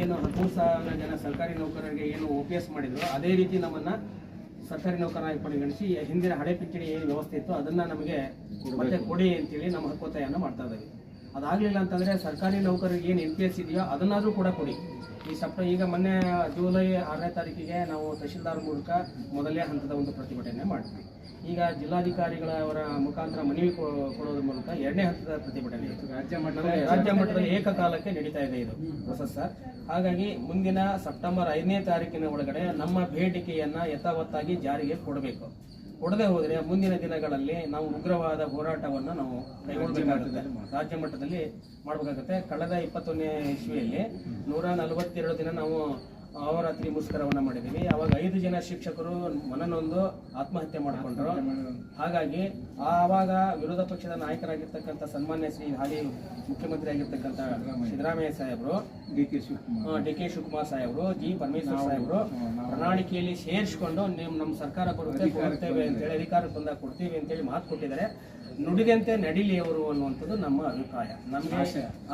ಏನು 13,000 ಜನ ಸರ್ಕಾರಿ ನೌಕರರಿಗೆ ಏನು OPS ಮಾಡಿದ್ರು ಅದೇ ರೀತಿ ನಮ್ಮನ್ನ ಸರ್ಕಾರಿ ನೌಕರರಾಗಿ ಪರಿಗಣಿಸಿ ಹಿಂದಿನ ಹಳೆ ಪಿಂಚಣಿ ಏನು ವ್ಯವಸ್ಥೆ ಇತ್ತು ಅದನ್ನ ನಮಗೆ ಮತ್ತೆ ಕೊಡಿ ಅಂತೇಳಿ ನಮ್ಮ ಹಕ್ಕೊತ್ತಾಯವನ್ನು ಮಾಡ್ತಾ ಇದ್ದೀವಿ. ಅದಾಗಲಿಲ್ಲ ಅಂತಂದರೆ ಸರ್ಕಾರಿ ನೌಕರರಿಗೆ ಏನು NPS ಇದೆಯೋ ಅದನ್ನಾದರೂ ಕೂಡ ಕೊಡಿ. ಈಗ ಮೊನ್ನೆ ಜುಲೈ 6ನೇ ತಾರೀಕಿಗೆ ನಾವು ತಹಶೀಲ್ದಾರ್ ಮೂಲಕ ಮೊದಲನೇ ಹಂತದ ಒಂದು ಪ್ರತಿಭಟನೆ ಮಾಡ್ತೀವಿ. ಈಗ ಜಿಲ್ಲಾಧಿಕಾರಿಗಳವರ ಮುಖಾಂತರ ಮನವಿ ಕೊಡೋದ್ರ ಮೂಲಕ 2ನೇ ಹಂತದ ಪ್ರತಿಭಟನೆ ಇತ್ತು. ರಾಜ್ಯ ಮಟ್ಟದಲ್ಲಿ ಏಕಕಾಲಕ್ಕೆ ನಡೀತಾ ಇದೆ ಇದು ಪ್ರೊಸೆಸ್ ಸರ್. ಹಾಗಾಗಿ ಮುಂದಿನ ಸೆಪ್ಟೆಂಬರ್ 5ನೇ ತಾರೀಕಿನ ಒಳಗಡೆ ನಮ್ಮ ಬೇಡಿಕೆಯನ್ನು ಯಥಾವತ್ತಾಗಿ ಜಾರಿಗೆ ಕೊಡಬೇಕು. ಕೊಡದೆ ಹೋದರೆ ಮುಂದಿನ ದಿನಗಳಲ್ಲಿ ನಾವು ಉಗ್ರವಾದ ಹೋರಾಟವನ್ನು ನಾವು ಕೈಗೊಳ್ಳಬೇಕಾಗುತ್ತೆ, ರಾಜ್ಯ ಮಟ್ಟದಲ್ಲಿ ಮಾಡಬೇಕಾಗುತ್ತೆ. ಕಳೆದ 21ನೇ ಇಸ್ವಿಯಲ್ಲಿ 142 ದಿನ ನಾವು ಅವರಾತ್ರಿ ಮುಷ್ಕರವನ್ನು ಮಾಡಿದ್ದೀವಿ. ಅವಾಗ 5 ಜನ ಶಿಕ್ಷಕರು ಮನನೊಂದು ಆತ್ಮಹತ್ಯೆ ಮಾಡಿಕೊಂಡ್ರು. ಹಾಗಾಗಿ ಆವಾಗ ವಿರೋಧ ಪಕ್ಷದ ನಾಯಕರಾಗಿರ್ತಕ್ಕಂಥ ಸನ್ಮಾನ್ಯ ಶ್ರೀ ಹಾಲಿ ಮುಖ್ಯಮಂತ್ರಿ ಆಗಿರ್ತಕ್ಕಂಥ ಸಿದ್ದರಾಮಯ್ಯ ಸಾಹೇಬರು, ಡಿ ಕೆ ಶಿವಕುಮಾರ್ ಸಾಹೇಬರು, ಜಿ ಪರಮೇಶ್ವರ್ ಸಾಹೇಬರು ಪ್ರಣಾಳಿಕೆಯಲ್ಲಿ ಸೇರಿಸಿಕೊಂಡು ನಮ್ಮ ಸರ್ಕಾರ ಕೊಡ್ತೇವೆ ಅಂತೇಳಿ ಅಧಿಕಾರಕ್ಕೆ ಬಂದಾಗ ಕೊಡ್ತೀವಿ ಅಂತೇಳಿ ಮಾತು ಕೊಟ್ಟಿದ್ದಾರೆ. ನುಡಿದಂತೆ ನಡಿಲಿ ಅವರು ಅನ್ನುವಂಥದ್ದು ನಮ್ಮ ಅಭಿಪ್ರಾಯ. ನಮಗೆ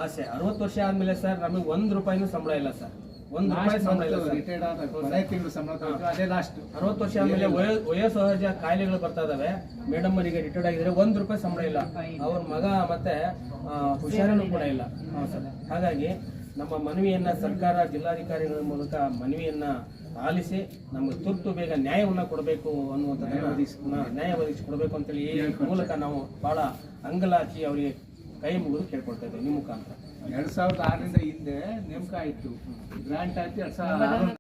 ಆಸೆ 60 ವರ್ಷ ಆದಮೇಲೆ ಸರ್ ನಮಗೆ 1 ರೂಪಾಯಿನೂ ಸಂಬಳ ಇಲ್ಲ ಸರ್, 1 ರೂಪಾಯಿ ಸಂಬಳ ಇಲ್ಲ ಸರ್. 60 ವರ್ಷ ಆದಮೇಲೆ ವಯೋಸಹಜ ಕಾಯಿಲೆಗಳು ಬರ್ತಾ ಇದಾವೆ. ಮೇಡಮ್ ಅವರಿಗೆ ರಿಟೈರ್ಡ್ ಆಗಿದ್ರೆ 1 ರೂಪಾಯಿ ಸಂಬಳ ಇಲ್ಲ, ಅವ್ರ ಮಗ ಮತ್ತೆ ಹುಷಾರನ್ನು ಕೂಡ ಇಲ್ಲ ಸರ್. ಹಾಗಾಗಿ ನಮ್ಮ ಮನವಿಯನ್ನ ಸರ್ಕಾರ ಜಿಲ್ಲಾಧಿಕಾರಿಗಳ ಮೂಲಕ ಮನವಿಯನ್ನ ಆಲಿಸಿ ನಮಗೆ ತುರ್ತು ಬೇಗ ನ್ಯಾಯವನ್ನು ಕೊಡಬೇಕು ಅನ್ನುವಂಥದ್ದನ್ನ ನ್ಯಾಯ ಒದಗಿಸಿಕೊಡ್ಬೇಕು ಅಂತೇಳಿ ಈ ಮೂಲಕ ನಾವು ಬಹಳ ಅಂಗಲಾಚಿ ಅವರಿಗೆ ಕೈ ಮುಗಿದು ಕೇಳ್ಕೊಳ್ತಾ ಇದ್ದೇವೆ ನಿಮ್ಮ ಮುಖಾಂತರ. 2006ರಿಂದ ಹಿಂದೆ ನೇಮಕ ಆಯಿತು, ಗ್ರಾಂಟ್ ಆಯ್ತು 2006